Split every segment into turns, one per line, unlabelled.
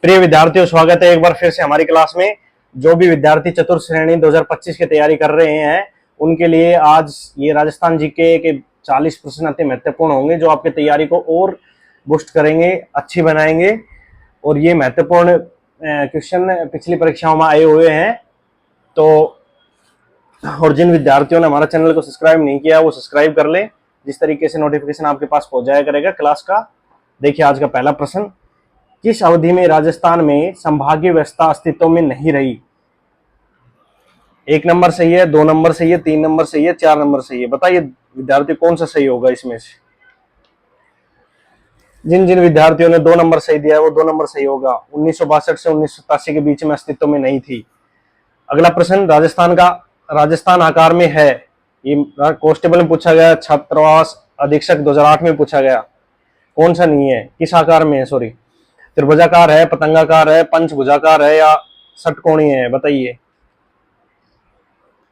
प्रिय विद्यार्थियों, स्वागत है एक बार फिर से हमारी क्लास में। जो भी विद्यार्थी चतुर्थ श्रेणी 2025 की तैयारी कर रहे हैं उनके लिए आज ये राजस्थान जीके के 40 प्रश्न अति महत्वपूर्ण होंगे जो आपकी तैयारी को और बूस्ट करेंगे, अच्छी बनाएंगे। और ये महत्वपूर्ण क्वेश्चन पिछली परीक्षाओं में आए हुए हैं। तो और जिन विद्यार्थियों ने हमारा चैनल को सब्सक्राइब नहीं किया वो सब्सक्राइब कर ले, जिस तरीके से नोटिफिकेशन आपके पास पहुंच जाया करेगा क्लास का। देखिए आज का पहला प्रश्न, किस अवधि में राजस्थान में संभागीय व्यवस्था अस्तित्व में नहीं रही? 1 नंबर सही है, 2 नंबर सही है, 3 नंबर सही है, 4 नंबर सही है। बताइए विद्यार्थी कौन सा सही होगा इसमें से? जिन जिन विद्यार्थियों ने 2 नंबर सही दिया है वो 2 नंबर सही होगा। 1962 से 1987 के बीच में अस्तित्व में नहीं थी। अगला प्रश्न, राजस्थान आकार में है, ये कांस्टेबल में पूछा गया, छात्रावास अधीक्षक 2008 में पूछा गया। कौन सा नहीं है, किस आकार में है? सॉरी, त्रिभुजाकार है, पतंगाकार है, पंचभुजाकार है या षटकोणीय है? बताइए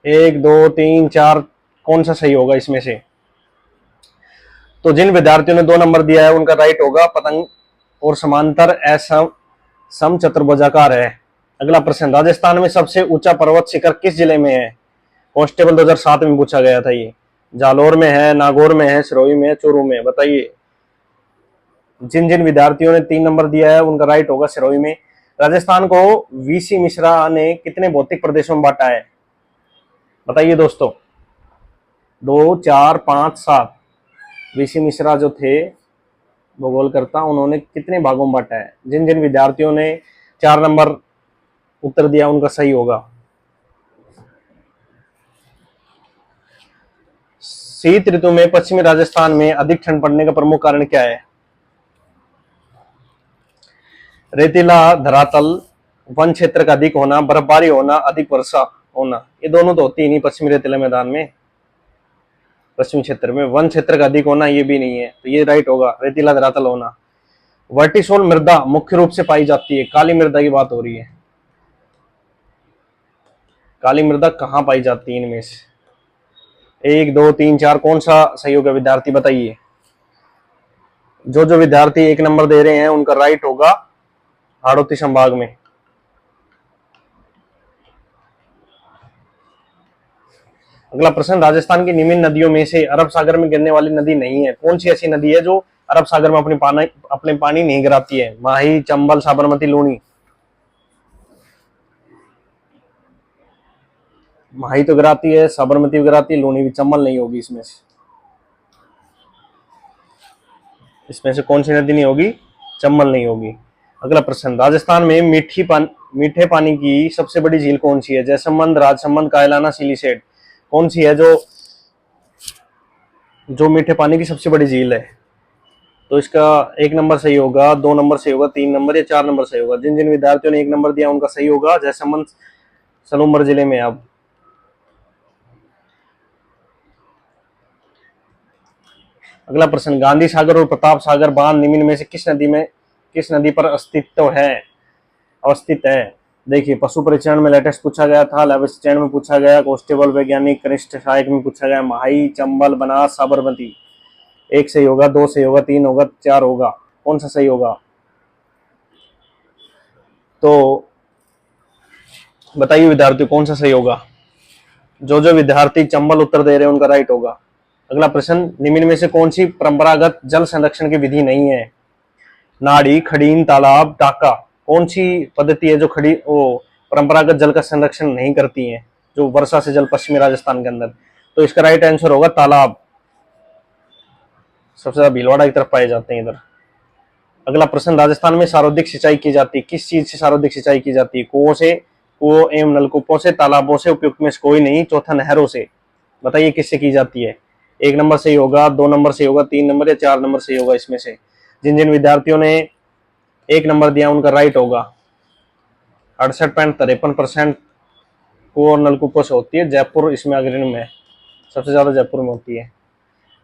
1 2 3 4 कौन सा सही होगा इसमें से? तो जिन विद्यार्थियों ने 2 नंबर दिया है उनका राइट होगा पतंग और समांतर सम चतुर्भुजाकार है। अगला प्रश्न, राजस्थान में सबसे ऊंचा पर्वत शिखर किस जिले में है? कांस्टेबल 2007 में पूछा गया था। ये जालोर में है, नागौर में है, सिरोही में है, चूरू में? बताइए जिन जिन विद्यार्थियों ने 3 नंबर दिया है उनका राइट होगा सिरोही में। राजस्थान को वीसी मिश्रा ने कितने भौतिक प्रदेशों में बांटा है? बताइए दोस्तों, 2 4 5 7। वीसी मिश्रा जो थे भूगोलकर्ता, उन्होंने कितने भागों में बांटा है? जिन जिन विद्यार्थियों ने 4 नंबर उत्तर दिया उनका सही होगा। शीत ऋतु में पश्चिमी राजस्थान में अधिक ठंड पड़ने का प्रमुख कारण क्या है? रेतीला धरातल, वन क्षेत्र का अधिक होना, बर्फबारी होना, अधिक वर्षा होना। ये दोनों तो होती ही नहीं पश्चिमी रेतीला मैदान में, पश्चिमी क्षेत्र में। वन क्षेत्र का अधिक होना ये भी नहीं है, तो ये राइट होगा, रेतीला धरातल होना। वर्टिसोल मृदा मुख्य रूप से पाई जाती है, काली मृदा की बात हो रही है। काली मृदा कहाँ पाई जाती है इनमें से? 1 2 3 4 कौन सा सही होगा विद्यार्थी? बताइए। जो जो विद्यार्थी 1 नंबर दे रहे हैं उनका राइट होगा हाड़ौती संभाग में। अगला प्रश्न, राजस्थान की निम्न नदियों में से अरब सागर में गिरने वाली नदी नहीं है। कौन सी ऐसी नदी है जो अरब सागर में अपने पानी नहीं गिराती है? माही, चंबल, साबरमती, लूनी? माही तो गिराती है, साबरमती भी गिराती है, लूनी भी। चंबल नहीं होगी इसमें से। इसमें से कौन सी नदी नहीं होगी? चंबल नहीं होगी। अगला प्रश्न, राजस्थान में मीठे पानी की सबसे बड़ी झील कौन सी है? जैसलमेर, राजसमंद, कायलाना, सिलीसेट? कौन सी है जो मीठे पानी की सबसे बड़ी झील है? तो इसका 1 नंबर सही होगा, 2 नंबर सही होगा, 3 नंबर या 4 नंबर सही होगा। जिन जिन विद्यार्थियों ने 1 नंबर दिया उनका सही होगा, जैसलमेर सलूम्बर जिले में। अब अगला प्रश्न, गांधी सागर और प्रताप सागर बांध निम्न में से किस नदी पर अवस्थित है? देखिए, पशु परिचरण में लेटेस्ट पूछा गया था, लेवेस्ट चैन में पूछा गया, कांस्टेबल वैज्ञानिक कनिष्ठ सहायक में पूछा गया, माही, चंबल, बनास, साबरमती। 1 सही होगा, 2 सही होगा, 3 होगा, 4 होगा। कौन सा सही होगा? तो बताइए विद्यार्थी कौन सा सही होगा? जो जो विद्यार्थी चंबल उत्तर दे रहे हैं उनका राइट होगा। अगला प्रश्न, निम्न में से कौन सी परंपरागत जल संरक्षण की विधि नहीं है? नाड़ी, खड़ीन, तालाब, टाका? कौन सी पद्धति है जो परंपरागत जल का संरक्षण नहीं करती है, जो वर्षा से जल पश्चिमी राजस्थान के अंदर? तो इसका राइट आंसर होगा तालाब। सबसे ज्यादा भीलवाड़ा की तरफ पाए जाते हैं इधर। अगला प्रश्न, राजस्थान में सर्वाधिक सिंचाई की जाती है, किस चीज से सर्वाधिक सिंचाई की जाती है? कुओं एवं नलकूपों से, तालाबों से, उपयुक्त में से कोई नहीं। चौथा, नहरों से। बताइए किससे की जाती है? 1 नंबर सही होगा, 2 नंबर सही होगा, 3 नंबर या 4 नंबर सही होगा इसमें से। जिन जिन विद्यार्थियों ने 1 नंबर दिया उनका राइट होगा। 68.53% कुओं और नलकूपों से होती है। जयपुर इसमें अग्रणी में, सबसे ज्यादा जयपुर में होती है।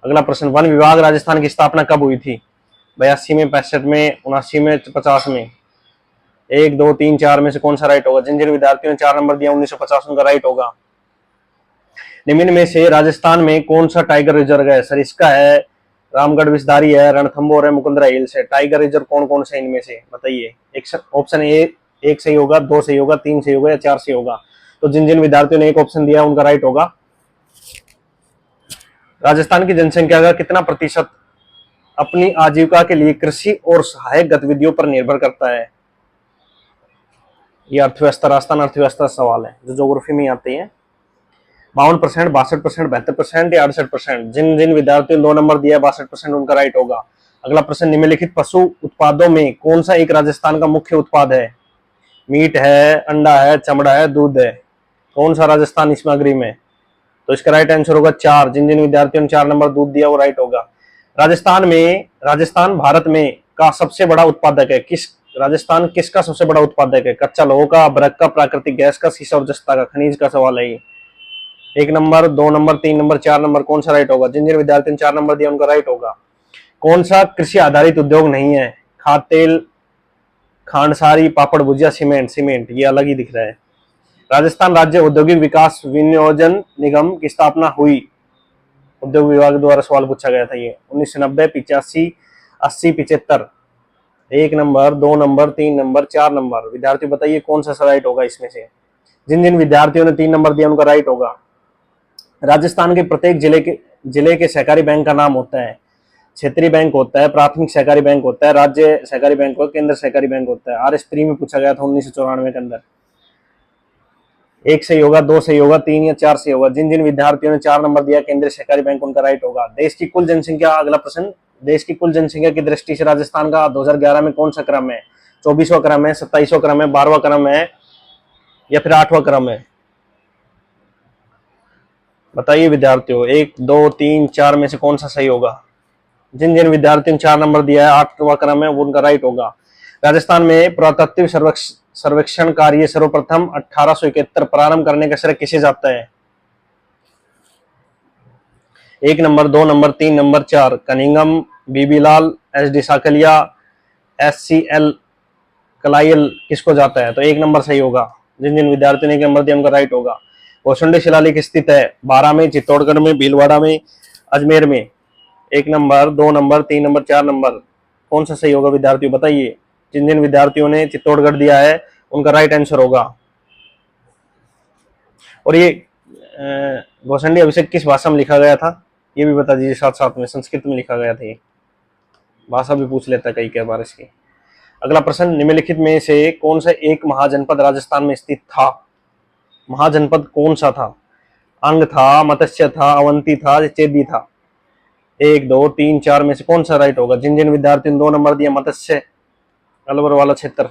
अगला प्रश्न, वन विभाग राजस्थान की स्थापना कब हुई थी? 82 में, 65 में, 79 में, 50 में? 1 2 3 4 में से कौन सा राइट होगा? जिन जिन विद्यार्थियों ने 4 नंबर दिया 1950 उनका राइट होगा। निम्न में से राजस्थान में कौन सा टाइगर रिजर्व है? सरिस्का है, रामगढ़ विस्तारी है, रणथंबोर है, मुकुंदरा हिल्स है। टाइगर रिजर्व कौन कौन से इनमें से बताइए। ऑप्शन ए एक सही होगा, दो सही होगा, तीन सही होगा या चार सही होगा। तो जिन जिन विद्यार्थियों ने एक ऑप्शन दिया उनका राइट होगा। राजस्थान की जनसंख्या का कितना प्रतिशत अपनी आजीविका के लिए कृषि और सहायक गतिविधियों पर निर्भर करता है। ये अर्थव्यवस्था, राजस्थान अर्थव्यवस्था सवाल है जो ज्योग्राफी में आते हैं। 52%, 62%, 72% या 68%। जिन जिन विद्यार्थियों ने 2 नंबर दिया 62% उनका राइट होगा। अगला प्रश्न, निम्नलिखित पशु उत्पादों में कौन सा एक राजस्थान का मुख्य उत्पाद है। मीट है, अंडा है, चमड़ा है, दूध है। कौन सा राजस्थान इसमें अग्रिम है। तो इसका राइट आंसर होगा 4। जिन जिन विद्यार्थियों ने 4 नंबर दूध दिया वो राइट होगा। राजस्थान भारत में का सबसे बड़ा उत्पादक है। राजस्थान किसका सबसे बड़ा उत्पादक है। कच्चा लोहो का, अभ्रक का, प्राकृतिक गैस का, सीसा और जस्ता का, खनिज का सवाल है ये। 1 नंबर, 2 नंबर, 3 नंबर, 4 नंबर, कौन सा राइट होगा। जिन जिन विद्यार्थियों ने 4 नंबर दिया उनका राइट होगा। कौन सा कृषि आधारित उद्योग नहीं है। खाद्य तेल, खांडसारी, पापड़, भुजिया, सीमेंट ये अलग ही दिख रहा है। राजस्थान राज्य औद्योगिक विकास विनियोजन निगम की स्थापना हुई। उद्योग विभाग द्वारा सवाल पूछा गया था ये 1990, 85, 80, 75। 1 नंबर, 2 नंबर, 3 नंबर, 4 नंबर। विद्यार्थी बताइए कौन सा राइट होगा इसमें से। जिन जिन विद्यार्थियों ने 3 नंबर दिया उनका राइट होगा। राजस्थान के प्रत्येक जिले के सहकारी बैंक का नाम होता है। क्षेत्रीय बैंक होता है, प्राथमिक सहकारी बैंक होता है, राज्य सहकारी बैंक होता है, केंद्र सहकारी बैंक होता है। RS प्री में पूछा गया था 1994 के अंदर। 1 सही होगा, 2 सही होगा, 3 या 4 सही होगा। जिन जिन विद्यार्थियों ने 4 नंबर दिया केंद्रीय सहकारी बैंक उनका राइट होगा। देश की कुल जनसंख्या, अगला प्रश्न, देश की कुल जनसंख्या की दृष्टि से राजस्थान का 2011 में कौन सा क्रम है। 24वां क्रम है, 27वां क्रम है, 12वां क्रम है या फिर 8वां क्रम है। बताइए विद्यार्थियों, 1, 2, 3, 4 में से कौन सा सही होगा। जिन जिन विद्यार्थियों ने 4 नंबर दिया है 8वां क्रम है वो उनका राइट होगा। राजस्थान में पुरातत्व सर्वेक्षण कार्य सर्वप्रथम 1871 प्रारंभ करने का श्रेय किसे जाता है। 1 number, 2 number, 3 number, 4। Cunningham, B B Lal, SD Sankalia, SCL कलायल किसको जाता है। तो 1 नंबर सही होगा। जिन जिन विद्यार्थियों ने 1 नंबर दिया उनका राइट होगा। भोसंडी शिलालेख स्थित है 12 में, चित्तौड़गढ़ में, भीलवाड़ा में, अजमेर में। 1 नंबर, 2 नंबर, 3 नंबर, 4 नंबर, कौन सा सही होगा विद्यार्थियों बताइए। जिन जिन विद्यार्थियों ने चित्तौड़गढ़ दिया है उनका राइट आंसर होगा। और ये घोसंडी अभिषेक किस भाषा में लिखा गया था ये भी बता दीजिए साथ साथ में। संस्कृत में लिखा गया था ये। भाषा भी पूछ लेता है कई बार इसकी। अगला प्रश्न, निम्नलिखित में से कौन सा एक महाजनपद राजस्थान में स्थित था। महाजनपद कौन सा था। अंग था, मत्स्य था, अवंती था, चेदी था। 1, 2, 3, 4 में से कौन सा राइट होगा। जिन जिन विद्यार्थियों ने 2 नंबर दिया, मत्स्य अलवर वाला क्षेत्र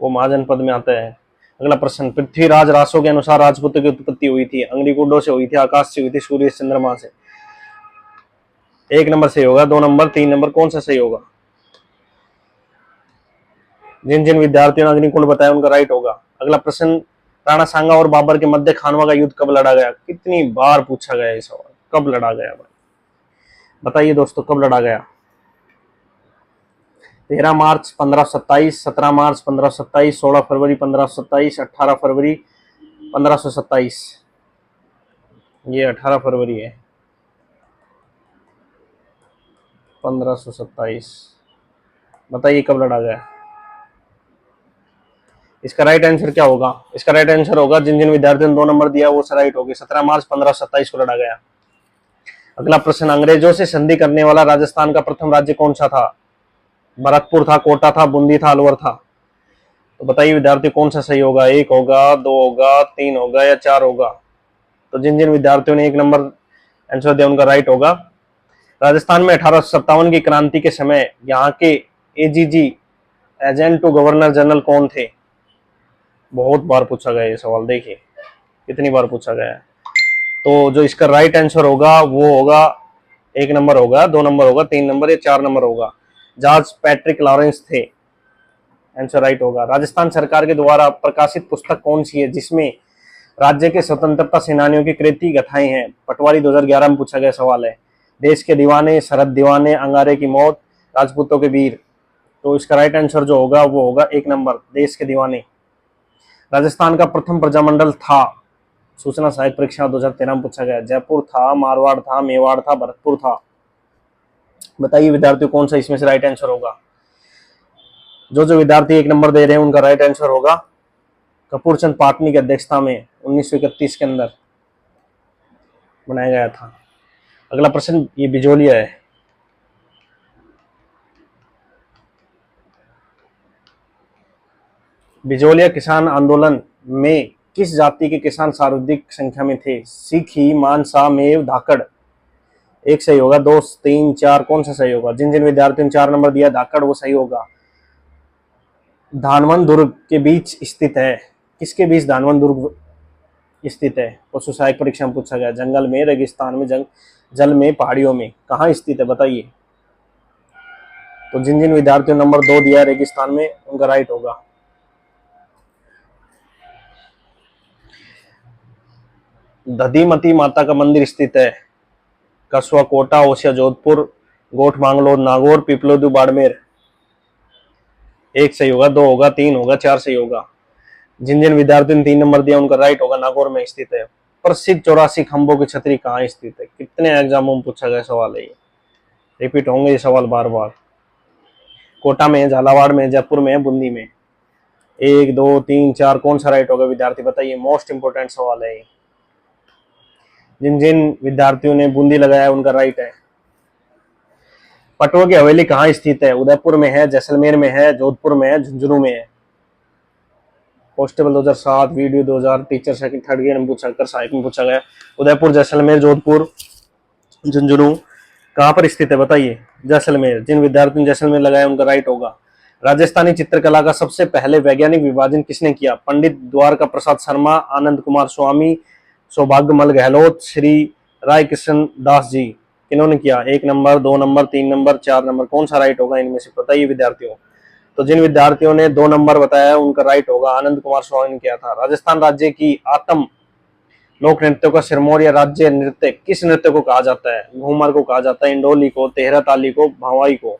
वो महाजनपद में आता है। अगला प्रश्न, पृथ्वीराज रासो के अनुसार राजपूतों की उत्पत्ति हुई थी। अग्निकुंडों से हुई थी, आकाश से हुई थी, सूर्य चंद्रमा से। 1 नंबर सही होगा, 2 नंबर, 3 नंबर, कौन सा सही होगा। जिन जिन विद्यार्थियों ने अग्निकुंड बताया उनका राइट होगा। अगला प्रश्न, राणा सांगा और बाबर के मध्य खानवा का युद्ध कब लड़ा गया। कितनी बार पूछा गया ये सवाल, कब लड़ा गया भाई बताइए दोस्तों, कब लड़ा गया। 13 मार्च 1527, 17 मार्च 1527, 16 फरवरी 1527, 18 फरवरी 1527। ये 18 फरवरी है 1527। बताइए कब लड़ा गया। इसका राइट आंसर क्या होगा। इसका राइट आंसर होगा, जिन जिन विद्यार्थियों ने 2 नंबर दिया वो राइट होगी। 17 मार्च 1527 को लड़ा गया। अगला प्रश्न, अंग्रेजों से संधि करने वाला राजस्थान का प्रथम राज्य कौन सा था। भरतपुर था, कोटा था, बूंदी था, अलवर था। तो बताइए विद्यार्थी कौन सा सही होगा। 1 होगा, 2 होगा, 3 होगा या 4 होगा। तो जिन जिन विद्यार्थियों ने 1 नंबर आंसर दिया उनका राइट होगा। राजस्थान में 1857 की क्रांति के समय यहाँ के AGG agent to governor general कौन थे। बहुत बार पूछा गया ये सवाल, देखिए कितनी बार पूछा गया है। तो जो इसका राइट आंसर होगा वो होगा 1 नंबर होगा, 2 नंबर होगा, 3 नंबर या 4 नंबर होगा। जॉर्ज पैट्रिक लॉरेंस थे, आंसर राइट होगा। राजस्थान सरकार के द्वारा प्रकाशित पुस्तक कौन सी है जिसमें राज्य के स्वतंत्रता सेनानियों की कृति कथाएं हैं। पटवारी 2011 में पूछा गया सवाल है। देश के दीवाने, सरहद दीवाने, अंगारे की मौत, राजपूतों के वीर। तो इसका राइट आंसर जो होगा वो होगा 1 नंबर, देश के दीवाने। राजस्थान का प्रथम प्रजामंडल था, सूचना सहायक परीक्षा 2013 में पूछा गया। जयपुर था, मारवाड़ था, मेवाड़ था, भरतपुर था। बताइए विद्यार्थियों कौन सा इसमें से राइट आंसर होगा। जो जो विद्यार्थी 1 नंबर दे रहे हैं उनका राइट आंसर होगा कपूर चंद पाटनी की अध्यक्षता में 1931 के अंदर बनाया गया था। अगला प्रश्न ये बिजोलिया है। बिजोलिया किसान आंदोलन में किस जाति के किसान सर्वाधिक संख्या में थे। सिखी, मानसा, मेव, धाकड़। एक सही होगा, 2, 3, 4 कौन सा सही होगा। जिन जिन विद्यार्थियों ने 4 नंबर दिया धाकड़ वो सही होगा। धानवन दुर्ग के बीच स्थित है। किसके बीच धानवन दुर्ग स्थित है। पशु सहायक परीक्षा में पूछा गया। जंगल में, रेगिस्तान में, जल में, पहाड़ियों में, कहाँ स्थित है बताइए। तो जिन जिन विद्यार्थियों ने नंबर 2 दिया रेगिस्तान में उनका राइट होगा। दधीमती माता का मंदिर स्थित है। कसवा, कोटा, ओसिया, जोधपुर, गोठ मांगलोर, नागौर, पिपलोदू, बाड़मेर। एक सही होगा, 2 होगा, 3 होगा, 4 सही होगा। जिन जिन विद्यार्थियों ने 3 नंबर दिया उनका राइट होगा। नागौर में स्थित है। प्रसिद्ध 84 खंभों की छतरी कहाँ स्थित है। कितने एग्जामों में पूछा गया सवाल है ये, रिपीट होंगे ये सवाल बार बार। कोटा में है, झालावाड़ में, जयपुर में, बूंदी में। 1, 2, 3, 4 कौन सा राइट होगा विद्यार्थी बताइए। मोस्ट इंपोर्टेंट सवाल है ये। जिन जिन विद्यार्थियों ने बूंदी लगाया उनका राइट है। पटवा की हवेली कहाँ स्थित है। उदयपुर में है, जैसलमेर में है, जोधपुर में है, झुंझुनू में है। Constable 2007, video 2000, teacher second third year में पूछा कर, सहायक में पूछा गया। उदयपुर, जैसलमेर, जोधपुर, झुंझुनू कहाँ पर स्थित है बताइए। जैसलमेर। जिन विद्यार्थियों ने जैसलमेर लगाया उनका राइट होगा। राजस्थानी चित्रकला का सबसे पहले वैज्ञानिक विभाजन किसने किया। पंडित द्वारका प्रसाद शर्मा, आनंद कुमार स्वामी, सौभाग्यमल गहलोत, श्री राय कृष्ण दास जी। किन्होंने किया। 1 नंबर, 2 नंबर, 3 नंबर, 4 नंबर कौन सा राइट होगा इनमें से बताइए विद्यार्थियों। तो जिन विद्यार्थियों ने 2 नंबर बताया उनका राइट होगा। आनंद कुमार स्वामी ने किया था। राजस्थान राज्य की आतम लोक नृत्यों का सिरमौर या राज्य नृत्य किस नृत्य को कहा जाता है। घूमर को कहा जाता है, इंडोली को, तेहरा ताली को, भवाई को।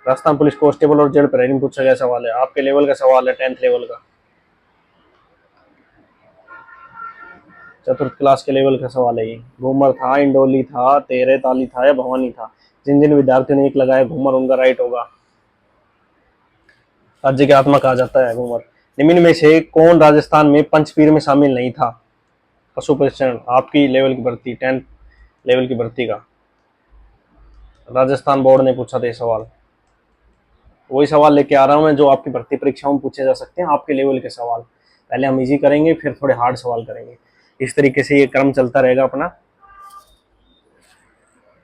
राजस्थान पुलिस कांस्टेबल और जेल प्रहरी में पूछा गया सवाल है। आपके लेवल का सवाल है, 10th लेवल का, 4th क्लास के लेवल का सवाल है ये। घूमर था, इंडोली था, तेहरे ताली था या भवानी था। जिन जिन विद्यार्थियों ने 1 लगाया घूमर उनका राइट होगा। राज्य की आत्मा कहा जाता है घूमर। निम्न में से कौन राजस्थान में पंचपीर में शामिल नहीं था। पशु परीक्षण आपकी लेवल की भर्ती, 10th लेवल की भर्ती का, राजस्थान बोर्ड ने पूछा था ये सवाल। वही सवाल लेके आ रहा हूं मैं जो आपकी भर्ती परीक्षाओं में पूछे जा सकते हैं, आपके लेवल के सवाल। पहले हम इजी करेंगे फिर थोड़े हार्ड सवाल करेंगे। इस तरीके से ये क्रम चलता रहेगा अपना।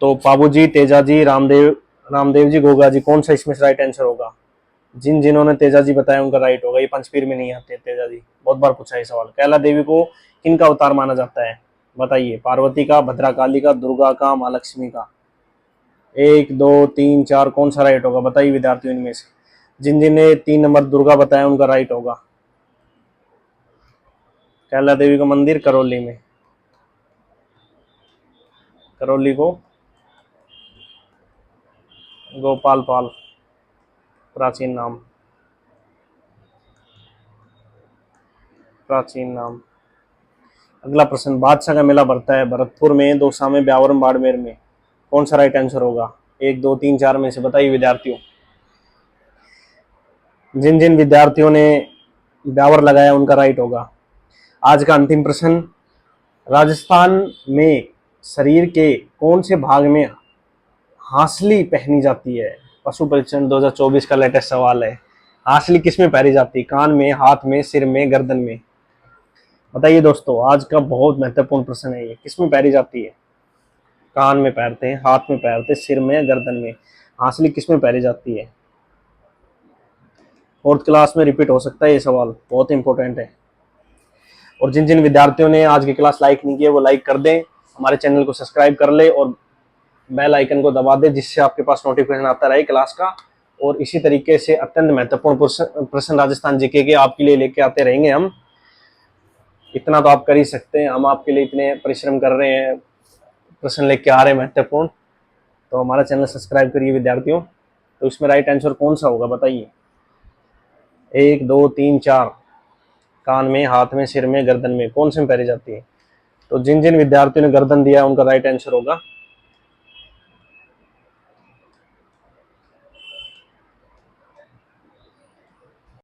तो पाबूजी, तेजाजी, रामदेव जी, गोगा जी कौन सा इसमें से राइट आंसर होगा। जिन जिन्होंने तेजाजी बताया उनका राइट होगा। ये पंचपीर में नहीं आते तेजाजी, बहुत बार पूछा है सवाल। कैला देवी को किन का अवतार माना जाता है बताइए। पार्वती का, भद्राकाली का, दुर्गा का, माँ लक्ष्मी का। 1, 2, 3, 4 कौन सा राइट होगा बताइए विद्यार्थियों इनमें से। जिन जिन ने 3 नंबर दुर्गा बताया उनका राइट होगा। कैला देवी का मंदिर करौली में, करौली को गोपाल पाल प्राचीन नाम, प्राचीन नाम। अगला प्रश्न, बादशाह का मेला भरता है भरतपुर में, दौसा में, ब्यावर में, बाड़मेर में। कौन सा राइट आंसर होगा। 1, 2, 3, 4 में से बताइए विद्यार्थियों। जिन जिन विद्यार्थियों ने ब्यावर लगाया उनका राइट होगा। आज का अंतिम प्रश्न, राजस्थान में शरीर के कौन से भाग में हांसली पहनी जाती है। पशु परीक्षण 2024 का लेटेस्ट सवाल है। हांसली किस में पहनी जाती है। कान में, हाथ में, सिर में, गर्दन में। बताइए दोस्तों, आज का बहुत महत्वपूर्ण प्रश्न है ये। किस में पहनी जाती है। कान में पहनते हैं, हाथ में पहनते हैं, सिर में, गर्दन में। हांसली किस में पहनी जाती है। 4th क्लास में रिपीट हो सकता है ये सवाल, बहुत इंपॉर्टेंट है। और जिन जिन विद्यार्थियों ने आज की क्लास लाइक नहीं किया वो लाइक कर दें, हमारे चैनल को सब्सक्राइब कर ले और बेल आइकन को दबा दें जिससे आपके पास नोटिफिकेशन आता रहे क्लास का। और इसी तरीके से अत्यंत महत्वपूर्ण प्रश्न राजस्थान जीके के आपके लिए लेके आते रहेंगे हम। इतना तो आप कर ही सकते हैं, हम आपके लिए इतने परिश्रम कर रहे हैं, प्रश्न लेके आ रहे हैं महत्वपूर्ण। तो हमारा चैनल सब्सक्राइब करिए विद्यार्थियों। तो इसमें राइट आंसर कौन सा होगा बताइए। 1, 2, 3, 4 कान में, हाथ में, सिर में, गर्दन में कौन से में पहनी जाती है। तो जिन जिन विद्यार्थियों ने गर्दन दिया उनका राइट आंसर होगा